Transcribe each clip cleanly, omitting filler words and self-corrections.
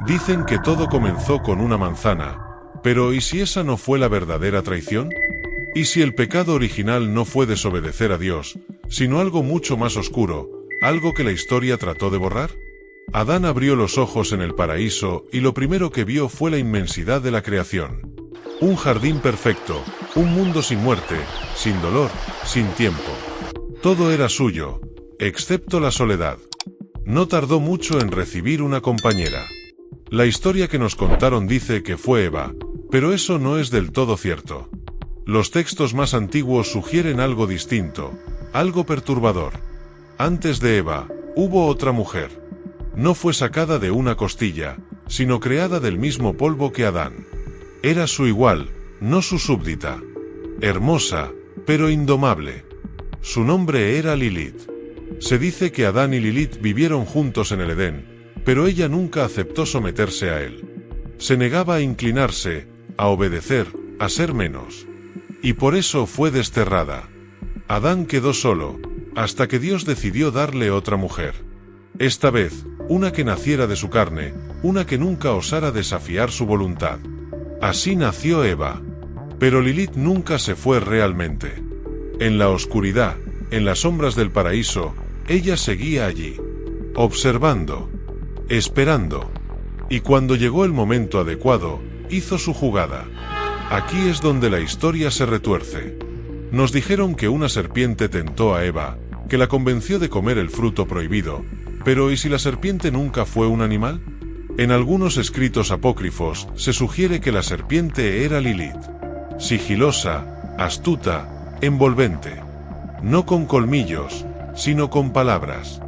Dicen que todo comenzó con una manzana, pero ¿y si esa no fue la verdadera traición? ¿Y si el pecado original no fue desobedecer a Dios, sino algo mucho más oscuro, algo que la historia trató de borrar? Adán abrió los ojos en el paraíso y lo primero que vio fue la inmensidad de la creación. Un jardín perfecto, un mundo sin muerte, sin dolor, sin tiempo. Todo era suyo, excepto la soledad. No tardó mucho en recibir una compañera. La historia que nos contaron dice que fue Eva, pero eso no es del todo cierto. Los textos más antiguos sugieren algo distinto, algo perturbador. Antes de Eva, hubo otra mujer. No fue sacada de una costilla, sino creada del mismo polvo que Adán. Era su igual, no su súbdita. Hermosa, pero indomable. Su nombre era Lilith. Se dice que Adán y Lilith vivieron juntos en el Edén, pero ella nunca aceptó someterse a él. Se negaba a inclinarse, a obedecer, a ser menos. Y por eso fue desterrada. Adán quedó solo, hasta que Dios decidió darle otra mujer. Esta vez, una que naciera de su carne, una que nunca osara desafiar su voluntad. Así nació Eva. Pero Lilith nunca se fue realmente. En la oscuridad, en las sombras del paraíso, ella seguía allí, observando, esperando. Y cuando llegó el momento adecuado, hizo su jugada. Aquí es donde la historia se retuerce. Nos dijeron que una serpiente tentó a Eva, que la convenció de comer el fruto prohibido, pero ¿y si la serpiente nunca fue un animal? En algunos escritos apócrifos se sugiere que la serpiente era Lilith. Sigilosa, astuta, envolvente. No con colmillos, sino con palabras.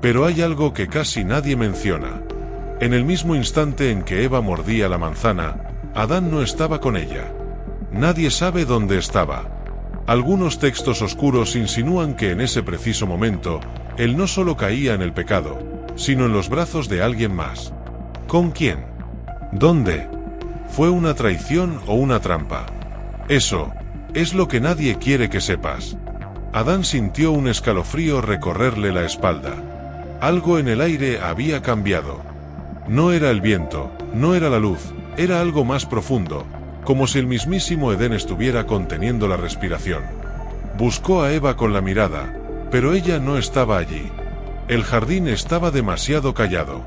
Pero hay algo que casi nadie menciona. En el mismo instante en que Eva mordía la manzana, Adán no estaba con ella. Nadie sabe dónde estaba. Algunos textos oscuros insinúan que en ese preciso momento, él no solo caía en el pecado, sino en los brazos de alguien más. ¿Con quién? ¿Dónde? ¿Fue una traición o una trampa? Eso es lo que nadie quiere que sepas. Adán sintió un escalofrío recorrerle la espalda. Algo en el aire había cambiado. No era el viento, no era la luz, era algo más profundo, como si el mismísimo Edén estuviera conteniendo la respiración. Buscó a Eva con la mirada, pero ella no estaba allí. El jardín estaba demasiado callado.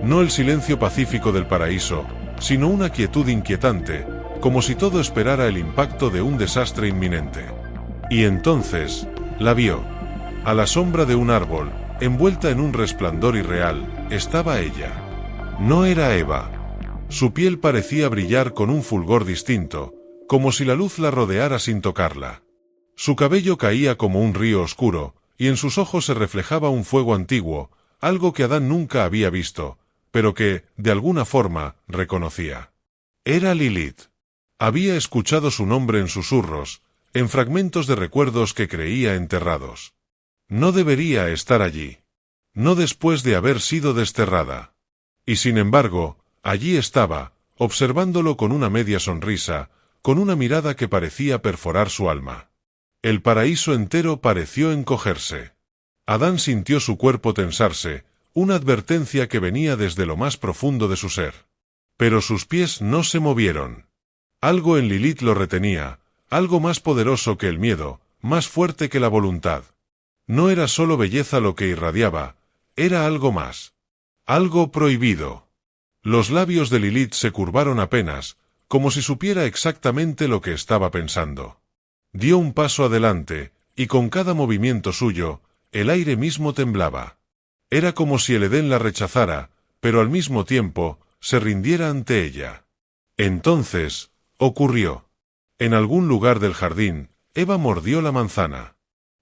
No el silencio pacífico del paraíso, sino una quietud inquietante, como si todo esperara el impacto de un desastre inminente. Y entonces, la vio. A la sombra de un árbol, envuelta en un resplandor irreal, estaba ella. No era Eva. Su piel parecía brillar con un fulgor distinto, como si la luz la rodeara sin tocarla. Su cabello caía como un río oscuro, y en sus ojos se reflejaba un fuego antiguo, algo que Adán nunca había visto, pero que, de alguna forma, reconocía. Era Lilith. Había escuchado su nombre en susurros, en fragmentos de recuerdos que creía enterrados. No debería estar allí. No después de haber sido desterrada. Y sin embargo, allí estaba, observándolo con una media sonrisa, con una mirada que parecía perforar su alma. El paraíso entero pareció encogerse. Adán sintió su cuerpo tensarse, una advertencia que venía desde lo más profundo de su ser. Pero sus pies no se movieron. Algo en Lilith lo retenía, algo más poderoso que el miedo, más fuerte que la voluntad. No era solo belleza lo que irradiaba, era algo más. Algo prohibido. Los labios de Lilith se curvaron apenas, como si supiera exactamente lo que estaba pensando. Dio un paso adelante, y con cada movimiento suyo, el aire mismo temblaba. Era como si el Edén la rechazara, pero al mismo tiempo, se rindiera ante ella. Entonces, ocurrió. En algún lugar del jardín, Eva mordió la manzana.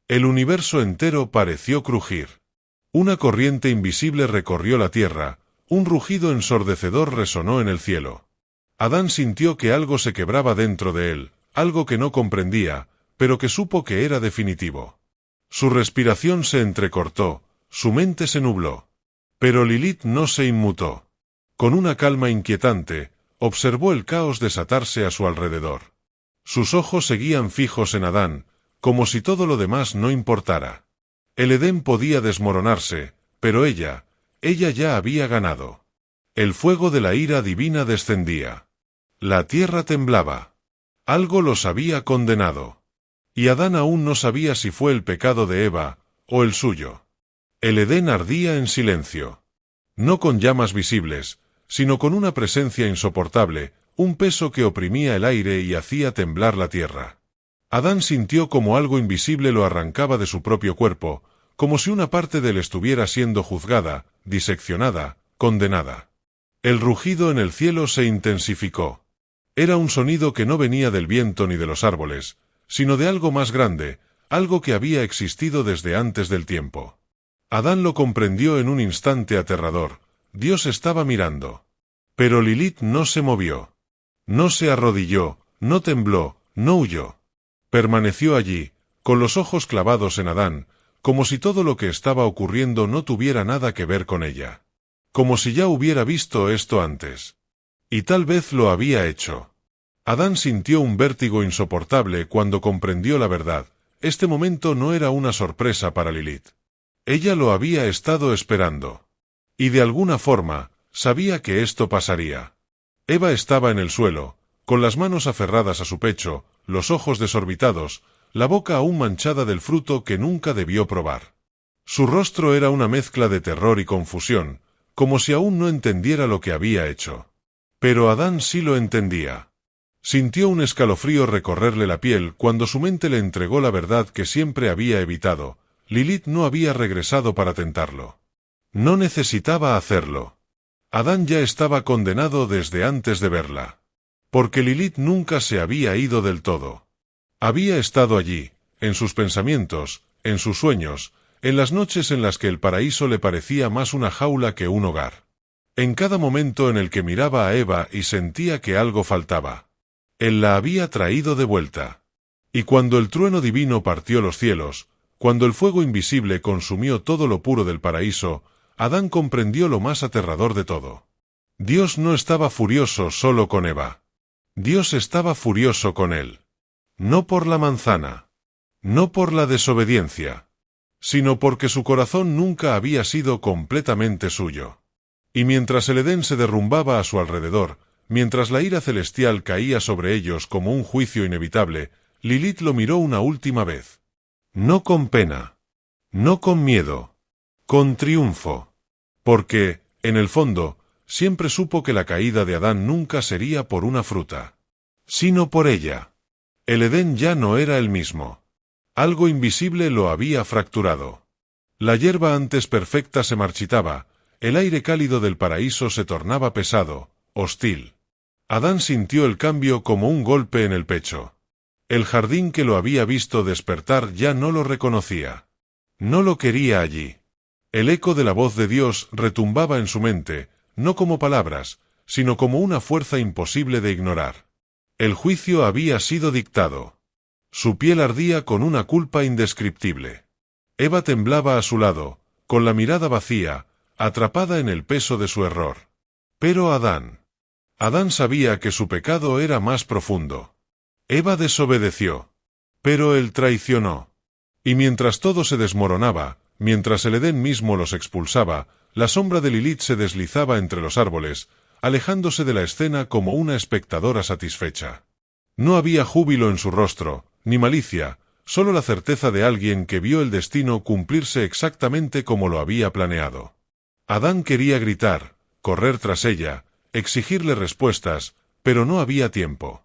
El universo entero pareció crujir. Una corriente invisible recorrió la tierra, un rugido ensordecedor resonó en el cielo. Adán sintió que algo se quebraba dentro de él, algo que no comprendía, pero que supo que era definitivo. Su respiración se entrecortó, su mente se nubló. Pero Lilith no se inmutó. Con una calma inquietante, observó el caos desatarse a su alrededor. Sus ojos seguían fijos en Adán, como si todo lo demás no importara. El Edén podía desmoronarse, pero ella ya había ganado. El fuego de la ira divina descendía. La tierra temblaba. Algo los había condenado. Y Adán aún no sabía si fue el pecado de Eva, o el suyo. El Edén ardía en silencio. No con llamas visibles, sino con una presencia insoportable, un peso que oprimía el aire y hacía temblar la tierra. Adán sintió como algo invisible lo arrancaba de su propio cuerpo, como si una parte de él estuviera siendo juzgada, diseccionada, condenada. El rugido en el cielo se intensificó. Era un sonido que no venía del viento ni de los árboles, sino de algo más grande, algo que había existido desde antes del tiempo. Adán lo comprendió en un instante aterrador. Dios estaba mirando. Pero Lilith no se movió. No se arrodilló, no tembló, no huyó. Permaneció allí, con los ojos clavados en Adán, como si todo lo que estaba ocurriendo no tuviera nada que ver con ella. Como si ya hubiera visto esto antes. Y tal vez lo había hecho. Adán sintió un vértigo insoportable cuando comprendió la verdad. Este momento no era una sorpresa para Lilith. Ella lo había estado esperando. Y de alguna forma, sabía que esto pasaría. Eva estaba en el suelo, con las manos aferradas a su pecho, los ojos desorbitados, la boca aún manchada del fruto que nunca debió probar. Su rostro era una mezcla de terror y confusión, como si aún no entendiera lo que había hecho. Pero Adán sí lo entendía. Sintió un escalofrío recorrerle la piel cuando su mente le entregó la verdad que siempre había evitado. Lilith no había regresado para tentarlo. No necesitaba hacerlo. Adán ya estaba condenado desde antes de verla. Porque Lilith nunca se había ido del todo. Había estado allí, en sus pensamientos, en sus sueños, en las noches en las que el paraíso le parecía más una jaula que un hogar. En cada momento en el que miraba a Eva y sentía que algo faltaba. Él la había traído de vuelta. Y cuando el trueno divino partió los cielos, cuando el fuego invisible consumió todo lo puro del paraíso, Adán comprendió lo más aterrador de todo. Dios no estaba furioso solo con Eva. Dios estaba furioso con él. No por la manzana. No por la desobediencia. Sino porque su corazón nunca había sido completamente suyo. Y mientras el Edén se derrumbaba a su alrededor, mientras la ira celestial caía sobre ellos como un juicio inevitable, Lilith lo miró una última vez. No con pena. No con miedo. Con triunfo. Porque, en el fondo, siempre supo que la caída de Adán nunca sería por una fruta. Sino por ella. El Edén ya no era el mismo. Algo invisible lo había fracturado. La hierba antes perfecta se marchitaba, el aire cálido del paraíso se tornaba pesado, hostil. Adán sintió el cambio como un golpe en el pecho. El jardín que lo había visto despertar ya no lo reconocía. No lo quería allí. El eco de la voz de Dios retumbaba en su mente, no como palabras, sino como una fuerza imposible de ignorar. El juicio había sido dictado. Su piel ardía con una culpa indescriptible. Eva temblaba a su lado, con la mirada vacía, atrapada en el peso de su error. Pero Adán sabía que su pecado era más profundo. Eva desobedeció. Pero él traicionó. Y mientras todo se desmoronaba, mientras el Edén mismo los expulsaba, la sombra de Lilith se deslizaba entre los árboles, alejándose de la escena como una espectadora satisfecha. No había júbilo en su rostro, ni malicia, solo la certeza de alguien que vio el destino cumplirse exactamente como lo había planeado. Adán quería gritar, correr tras ella, exigirle respuestas, pero no había tiempo.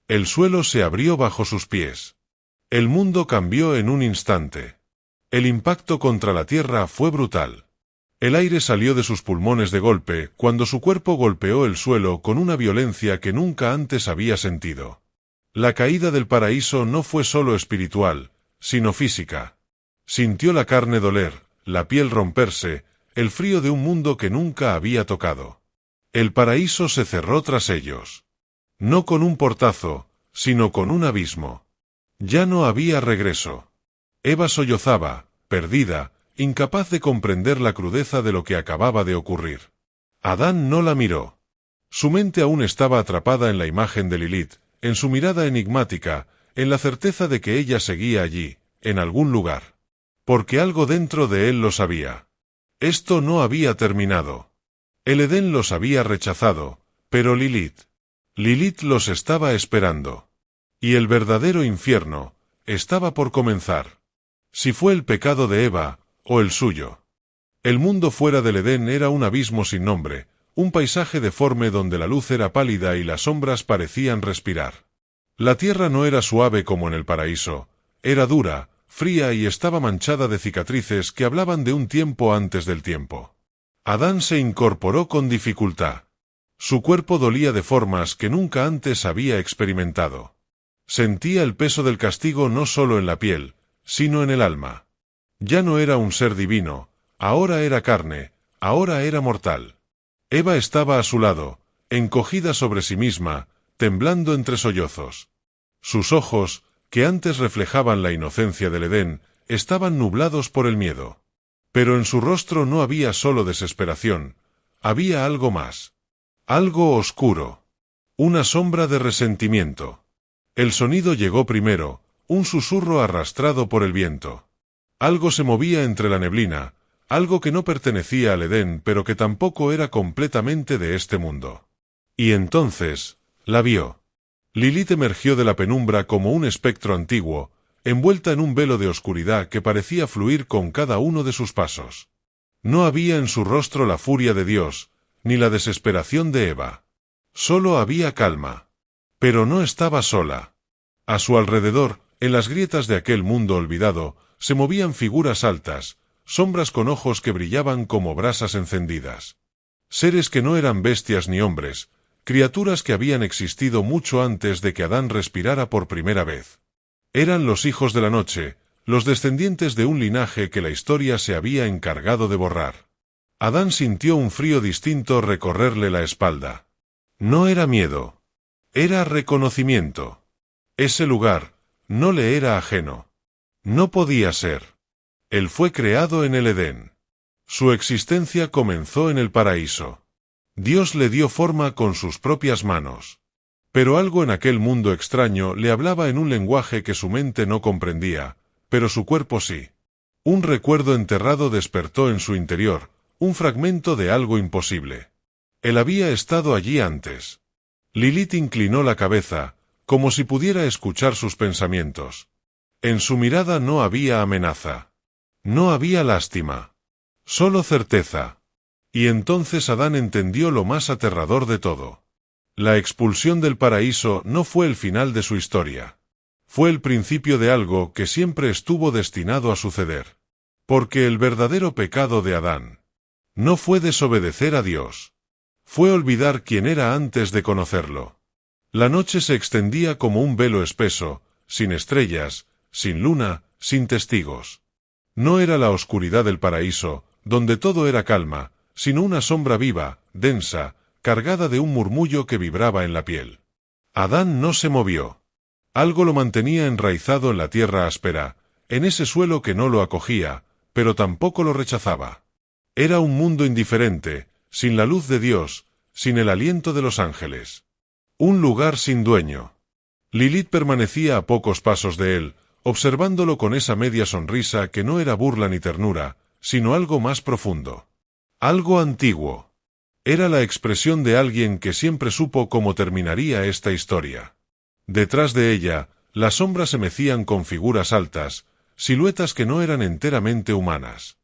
El suelo se abrió bajo sus pies. El mundo cambió en un instante. El impacto contra la tierra fue brutal. El aire salió de sus pulmones de golpe cuando su cuerpo golpeó el suelo con una violencia que nunca antes había sentido. La caída del paraíso no fue solo espiritual, sino física. Sintió la carne doler, la piel romperse, el frío de un mundo que nunca había tocado. El paraíso se cerró tras ellos. No con un portazo, sino con un abismo. Ya no había regreso. Eva sollozaba, perdida, incapaz de comprender la crudeza de lo que acababa de ocurrir. Adán no la miró. Su mente aún estaba atrapada en la imagen de Lilith, en su mirada enigmática, en la certeza de que ella seguía allí, en algún lugar. Porque algo dentro de él lo sabía. Esto no había terminado. El Edén los había rechazado, pero Lilith los estaba esperando. Y el verdadero infierno estaba por comenzar. Si fue el pecado de Eva, o el suyo. El mundo fuera del Edén era un abismo sin nombre, un paisaje deforme donde la luz era pálida y las sombras parecían respirar. La tierra no era suave como en el paraíso, era dura, fría y estaba manchada de cicatrices que hablaban de un tiempo antes del tiempo. Adán se incorporó con dificultad. Su cuerpo dolía de formas que nunca antes había experimentado. Sentía el peso del castigo no solo en la piel, sino en el alma. Ya no era un ser divino, ahora era carne, ahora era mortal. Eva estaba a su lado, encogida sobre sí misma, temblando entre sollozos. Sus ojos, que antes reflejaban la inocencia del Edén, estaban nublados por el miedo. Pero en su rostro no había solo desesperación, había algo más. Algo oscuro. Una sombra de resentimiento. El sonido llegó primero, un susurro arrastrado por el viento. Algo se movía entre la neblina, algo que no pertenecía al Edén pero que tampoco era completamente de este mundo. Y entonces, la vio. Lilith emergió de la penumbra como un espectro antiguo, envuelta en un velo de oscuridad que parecía fluir con cada uno de sus pasos. No había en su rostro la furia de Dios, ni la desesperación de Eva. Solo había calma. Pero no estaba sola. A su alrededor, en las grietas de aquel mundo olvidado, se movían figuras altas, sombras con ojos que brillaban como brasas encendidas. Seres que no eran bestias ni hombres, criaturas que habían existido mucho antes de que Adán respirara por primera vez. Eran los hijos de la noche, los descendientes de un linaje que la historia se había encargado de borrar. Adán sintió un frío distinto recorrerle la espalda. No era miedo. Era reconocimiento. Ese lugar no le era ajeno. No podía ser. Él fue creado en el Edén. Su existencia comenzó en el paraíso. Dios le dio forma con sus propias manos. Pero algo en aquel mundo extraño le hablaba en un lenguaje que su mente no comprendía, pero su cuerpo sí. Un recuerdo enterrado despertó en su interior, un fragmento de algo imposible. Él había estado allí antes. Lilith inclinó la cabeza, como si pudiera escuchar sus pensamientos. En su mirada no había amenaza. No había lástima. Solo certeza. Y entonces Adán entendió lo más aterrador de todo. La expulsión del paraíso no fue el final de su historia. Fue el principio de algo que siempre estuvo destinado a suceder. Porque el verdadero pecado de Adán no fue desobedecer a Dios. Fue olvidar quién era antes de conocerlo. La noche se extendía como un velo espeso, sin estrellas, sin luna, sin testigos. No era la oscuridad del paraíso, donde todo era calma, sino una sombra viva, densa, cargada de un murmullo que vibraba en la piel. Adán no se movió. Algo lo mantenía enraizado en la tierra áspera, en ese suelo que no lo acogía, pero tampoco lo rechazaba. Era un mundo indiferente, sin la luz de Dios, sin el aliento de los ángeles. Un lugar sin dueño. Lilith permanecía a pocos pasos de él, observándolo con esa media sonrisa que no era burla ni ternura, sino algo más profundo. Algo antiguo. Era la expresión de alguien que siempre supo cómo terminaría esta historia. Detrás de ella, las sombras se mecían con figuras altas, siluetas que no eran enteramente humanas.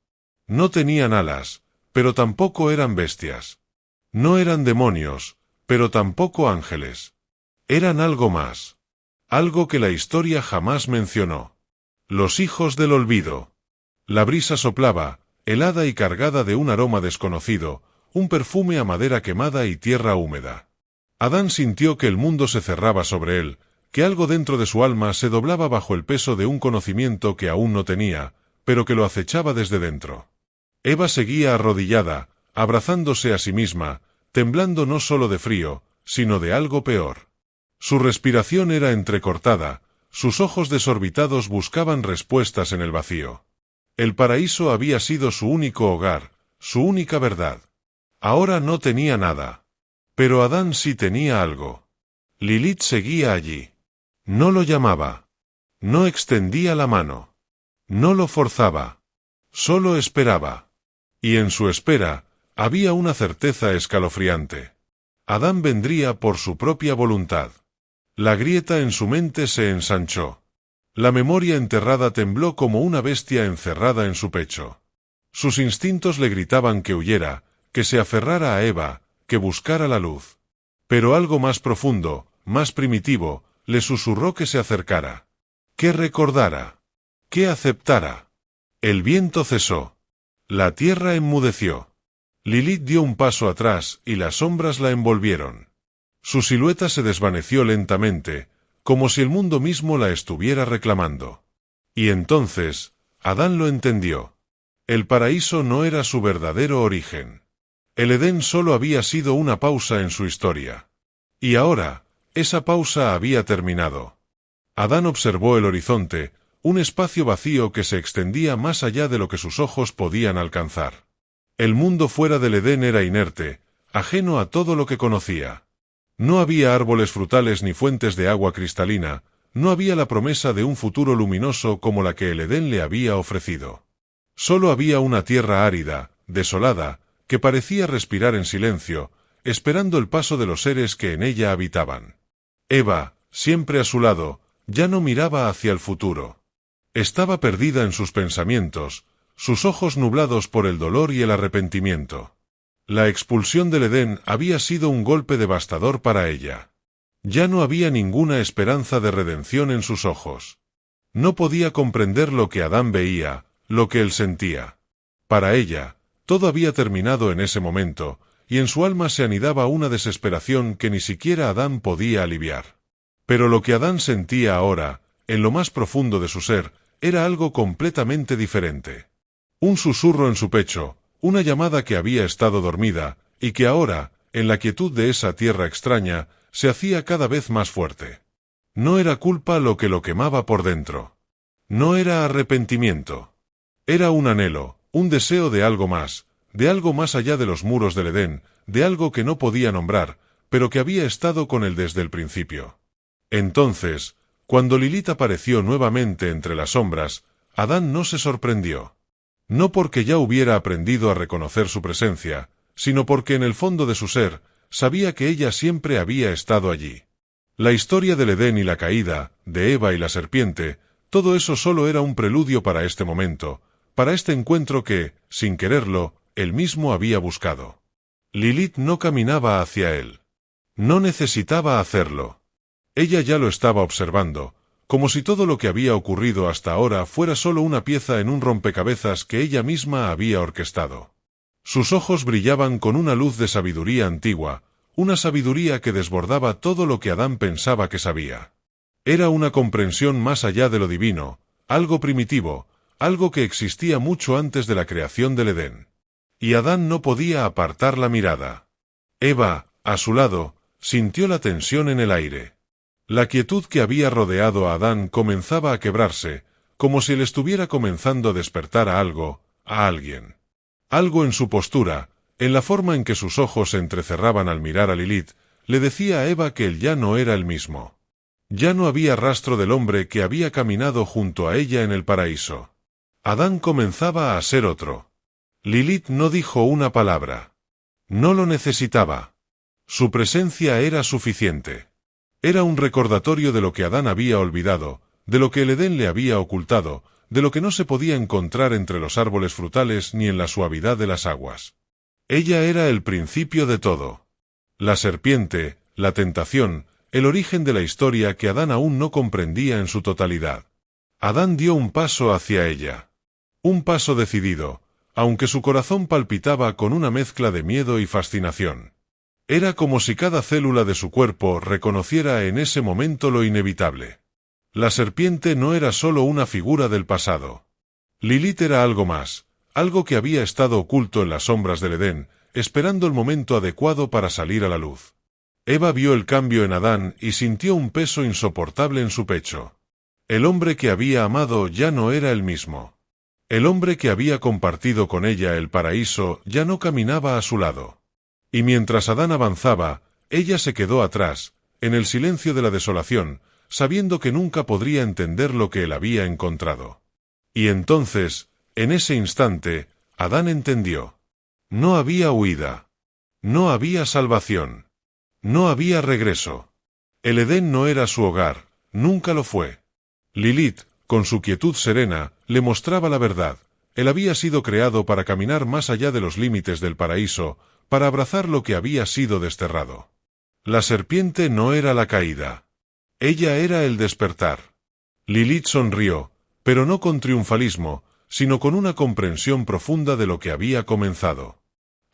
No tenían alas, pero tampoco eran bestias. No eran demonios, pero tampoco ángeles. Eran algo más. Algo que la historia jamás mencionó. Los hijos del olvido. La brisa soplaba, helada y cargada de un aroma desconocido, un perfume a madera quemada y tierra húmeda. Adán sintió que el mundo se cerraba sobre él, que algo dentro de su alma se doblaba bajo el peso de un conocimiento que aún no tenía, pero que lo acechaba desde dentro. Eva seguía arrodillada, abrazándose a sí misma, temblando no solo de frío, sino de algo peor. Su respiración era entrecortada, sus ojos desorbitados buscaban respuestas en el vacío. El paraíso había sido su único hogar, su única verdad. Ahora no tenía nada. Pero Adán sí tenía algo. Lilith seguía allí. No lo llamaba. No extendía la mano. No lo forzaba. Solo esperaba. Y en su espera, Había una certeza escalofriante. Adán vendría por su propia voluntad. La grieta en su mente se ensanchó. La memoria enterrada tembló como una bestia encerrada en su pecho. Sus instintos le gritaban que huyera, que se aferrara a Eva, que buscara la luz. Pero algo más profundo, más primitivo, le susurró que se acercara. Que recordara. Que aceptara. El viento cesó. La tierra enmudeció. Lilith dio un paso atrás y las sombras la envolvieron. Su silueta se desvaneció lentamente, como si el mundo mismo la estuviera reclamando. Y entonces, Adán lo entendió. El paraíso no era su verdadero origen. El Edén solo había sido una pausa en su historia. Y ahora, esa pausa había terminado. Adán observó el horizonte, un espacio vacío que se extendía más allá de lo que sus ojos podían alcanzar. El mundo fuera del Edén era inerte, ajeno a todo lo que conocía. No había árboles frutales ni fuentes de agua cristalina, no había la promesa de un futuro luminoso como la que el Edén le había ofrecido. Solo había una tierra árida, desolada, que parecía respirar en silencio, esperando el paso de los seres que en ella habitaban. Eva, siempre a su lado, ya no miraba hacia el futuro. Estaba perdida en sus pensamientos, sus ojos nublados por el dolor y el arrepentimiento. La expulsión del Edén había sido un golpe devastador para ella. Ya no había ninguna esperanza de redención en sus ojos. No podía comprender lo que Adán veía, lo que él sentía. Para ella, todo había terminado en ese momento, y en su alma se anidaba una desesperación que ni siquiera Adán podía aliviar. Pero lo que Adán sentía ahora, en lo más profundo de su ser, era algo completamente diferente. Un susurro en su pecho, una llamada que había estado dormida, y que ahora, en la quietud de esa tierra extraña, se hacía cada vez más fuerte. No era culpa lo que lo quemaba por dentro. No era arrepentimiento. Era un anhelo, un deseo de algo más allá de los muros del Edén, de algo que no podía nombrar, pero que había estado con él desde el principio. Entonces, cuando Lilith apareció nuevamente entre las sombras, Adán no se sorprendió. No porque ya hubiera aprendido a reconocer su presencia, sino porque en el fondo de su ser, sabía que ella siempre había estado allí. La historia del Edén y la caída, de Eva y la serpiente, todo eso solo era un preludio para este momento, para este encuentro que, sin quererlo, él mismo había buscado. Lilith no caminaba hacia él. No necesitaba hacerlo. Ella ya lo estaba observando, como si todo lo que había ocurrido hasta ahora fuera solo una pieza en un rompecabezas que ella misma había orquestado. Sus ojos brillaban con una luz de sabiduría antigua, una sabiduría que desbordaba todo lo que Adán pensaba que sabía. Era una comprensión más allá de lo divino, algo primitivo, algo que existía mucho antes de la creación del Edén. Y Adán no podía apartar la mirada. Eva, a su lado, sintió la tensión en el aire. La quietud que había rodeado a Adán comenzaba a quebrarse, como si le estuviera comenzando a despertar a algo, a alguien. Algo en su postura, en la forma en que sus ojos se entrecerraban al mirar a Lilith, le decía a Eva que él ya no era el mismo. Ya no había rastro del hombre que había caminado junto a ella en el paraíso. Adán comenzaba a ser otro. Lilith no dijo una palabra. No lo necesitaba. Su presencia era suficiente. Era un recordatorio de lo que Adán había olvidado, de lo que el Edén le había ocultado, de lo que no se podía encontrar entre los árboles frutales ni en la suavidad de las aguas. Ella era el principio de todo. La serpiente, la tentación, el origen de la historia que Adán aún no comprendía en su totalidad. Adán dio un paso hacia ella. Un paso decidido, aunque su corazón palpitaba con una mezcla de miedo y fascinación. Era como si cada célula de su cuerpo reconociera en ese momento lo inevitable. La serpiente no era solo una figura del pasado. Lilith era algo más, algo que había estado oculto en las sombras del Edén, esperando el momento adecuado para salir a la luz. Eva vio el cambio en Adán y sintió un peso insoportable en su pecho. El hombre que había amado ya no era el mismo. El hombre que había compartido con ella el paraíso ya no caminaba a su lado. Y mientras Adán avanzaba, ella se quedó atrás, en el silencio de la desolación, sabiendo que nunca podría entender lo que él había encontrado. Y entonces, en ese instante, Adán entendió. No había huida. No había salvación. No había regreso. El Edén no era su hogar, nunca lo fue. Lilith, con su quietud serena, le mostraba la verdad. Él había sido creado para caminar más allá de los límites del paraíso, para abrazar lo que había sido desterrado. La serpiente no era la caída. Ella era el despertar. Lilith sonrió, pero no con triunfalismo, sino con una comprensión profunda de lo que había comenzado.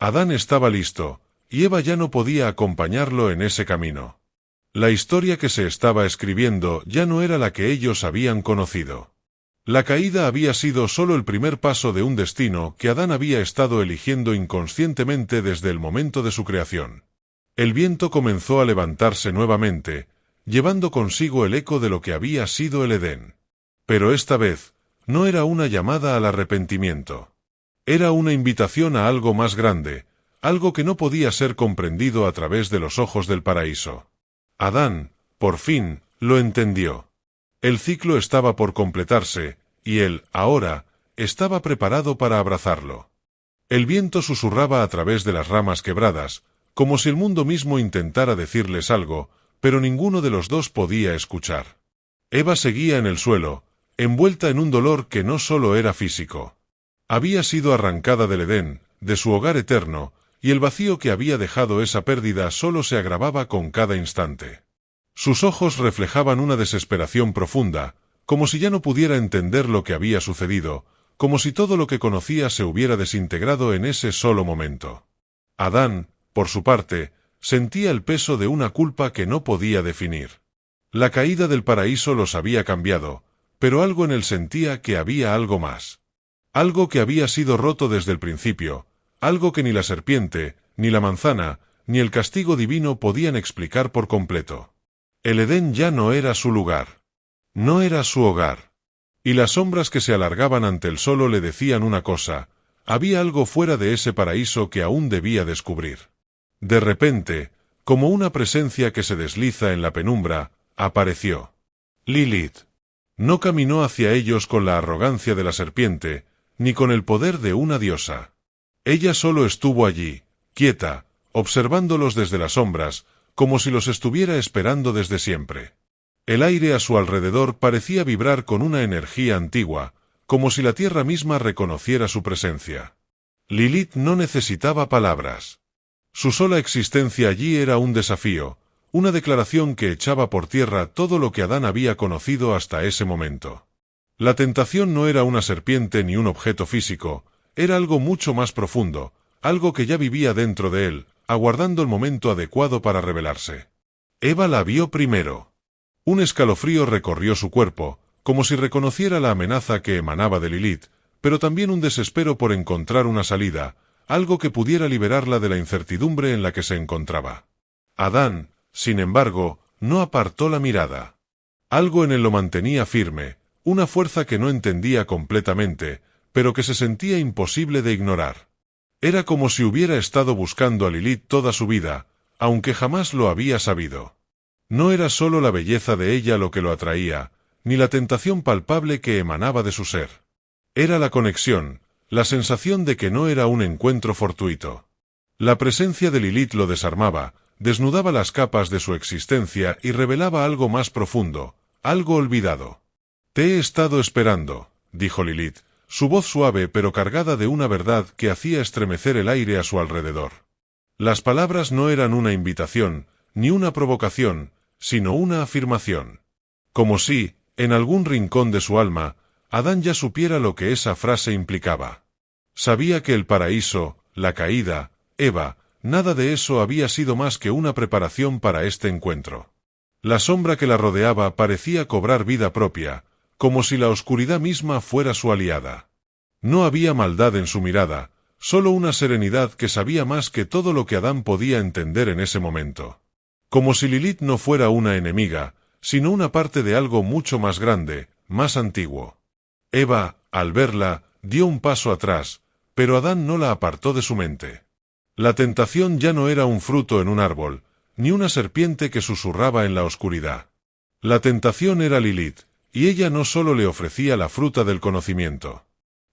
Adán estaba listo, y Eva ya no podía acompañarlo en ese camino. La historia que se estaba escribiendo ya no era la que ellos habían conocido. La caída había sido solo el primer paso de un destino que Adán había estado eligiendo inconscientemente desde el momento de su creación. El viento comenzó a levantarse nuevamente, llevando consigo el eco de lo que había sido el Edén. Pero esta vez, no era una llamada al arrepentimiento. Era una invitación a algo más grande, algo que no podía ser comprendido a través de los ojos del paraíso. Adán, por fin, lo entendió. El ciclo estaba por completarse, y él, ahora, estaba preparado para abrazarlo. El viento susurraba a través de las ramas quebradas, como si el mundo mismo intentara decirles algo, pero ninguno de los dos podía escuchar. Eva seguía en el suelo, envuelta en un dolor que no solo era físico. Había sido arrancada del Edén, de su hogar eterno, y el vacío que había dejado esa pérdida solo se agravaba con cada instante. Sus ojos reflejaban una desesperación profunda, como si ya no pudiera entender lo que había sucedido, como si todo lo que conocía se hubiera desintegrado en ese solo momento. Adán, por su parte, sentía el peso de una culpa que no podía definir. La caída del paraíso los había cambiado, pero algo en él sentía que había algo más. Algo que había sido roto desde el principio, algo que ni la serpiente, ni la manzana, ni el castigo divino podían explicar por completo. El Edén ya no era su lugar. No era su hogar. Y las sombras que se alargaban ante el solo le decían una cosa: había algo fuera de ese paraíso que aún debía descubrir. De repente, como una presencia que se desliza en la penumbra, apareció. Lilith. No caminó hacia ellos con la arrogancia de la serpiente, ni con el poder de una diosa. Ella solo estuvo allí, quieta, observándolos desde las sombras, como si los estuviera esperando desde siempre. El aire a su alrededor parecía vibrar con una energía antigua, como si la tierra misma reconociera su presencia. Lilith no necesitaba palabras. Su sola existencia allí era un desafío, una declaración que echaba por tierra todo lo que Adán había conocido hasta ese momento. La tentación no era una serpiente ni un objeto físico, era algo mucho más profundo, algo que ya vivía dentro de él, aguardando el momento adecuado para revelarse. Eva la vio primero. Un escalofrío recorrió su cuerpo, como si reconociera la amenaza que emanaba de Lilith, pero también un desespero por encontrar una salida, algo que pudiera liberarla de la incertidumbre en la que se encontraba. Adán, sin embargo, no apartó la mirada. Algo en él lo mantenía firme, una fuerza que no entendía completamente, pero que se sentía imposible de ignorar. Era como si hubiera estado buscando a Lilith toda su vida, aunque jamás lo había sabido. No era solo la belleza de ella lo que lo atraía, ni la tentación palpable que emanaba de su ser. Era la conexión, la sensación de que no era un encuentro fortuito. La presencia de Lilith lo desarmaba, desnudaba las capas de su existencia y revelaba algo más profundo, algo olvidado. «Te he estado esperando», dijo Lilith, su voz suave pero cargada de una verdad que hacía estremecer el aire a su alrededor. Las palabras no eran una invitación, ni una provocación, sino una afirmación. Como si, en algún rincón de su alma, Adán ya supiera lo que esa frase implicaba. Sabía que el paraíso, la caída, Eva, nada de eso había sido más que una preparación para este encuentro. La sombra que la rodeaba parecía cobrar vida propia, como si la oscuridad misma fuera su aliada. No había maldad en su mirada, solo una serenidad que sabía más que todo lo que Adán podía entender en ese momento. Como si Lilith no fuera una enemiga, sino una parte de algo mucho más grande, más antiguo. Eva, al verla, dio un paso atrás, pero Adán no la apartó de su mente. La tentación ya no era un fruto en un árbol, ni una serpiente que susurraba en la oscuridad. La tentación era Lilith, y ella no solo le ofrecía la fruta del conocimiento.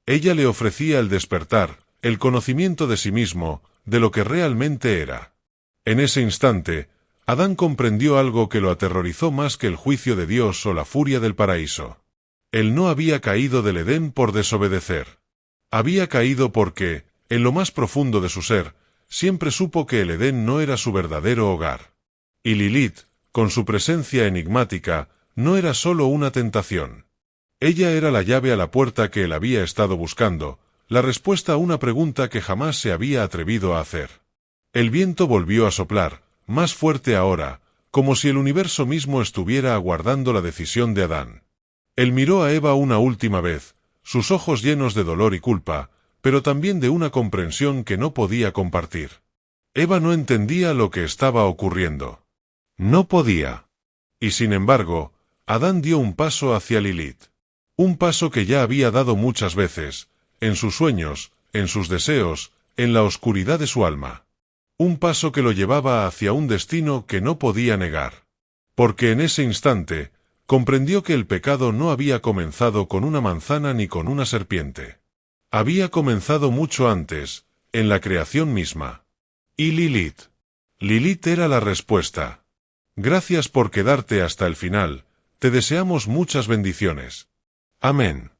Ella le ofrecía el despertar, el conocimiento de sí mismo, de lo que realmente era. En ese instante, Adán comprendió algo que lo aterrorizó más que el juicio de Dios o la furia del paraíso. Él no había caído del Edén por desobedecer. Había caído porque, en lo más profundo de su ser, siempre supo que el Edén no era su verdadero hogar. Y Lilith, con su presencia enigmática, no era solo una tentación. Ella era la llave a la puerta que él había estado buscando, la respuesta a una pregunta que jamás se había atrevido a hacer. El viento volvió a soplar, más fuerte ahora, como si el universo mismo estuviera aguardando la decisión de Adán. Él miró a Eva una última vez, sus ojos llenos de dolor y culpa, pero también de una comprensión que no podía compartir. Eva no entendía lo que estaba ocurriendo. No podía. Y sin embargo, Adán dio un paso hacia Lilith. Un paso que ya había dado muchas veces, en sus sueños, en sus deseos, en la oscuridad de su alma. Un paso que lo llevaba hacia un destino que no podía negar. Porque en ese instante, comprendió que el pecado no había comenzado con una manzana ni con una serpiente. Había comenzado mucho antes, en la creación misma. Y Lilith. Lilith era la respuesta. Gracias por quedarte hasta el final, te deseamos muchas bendiciones. Amén.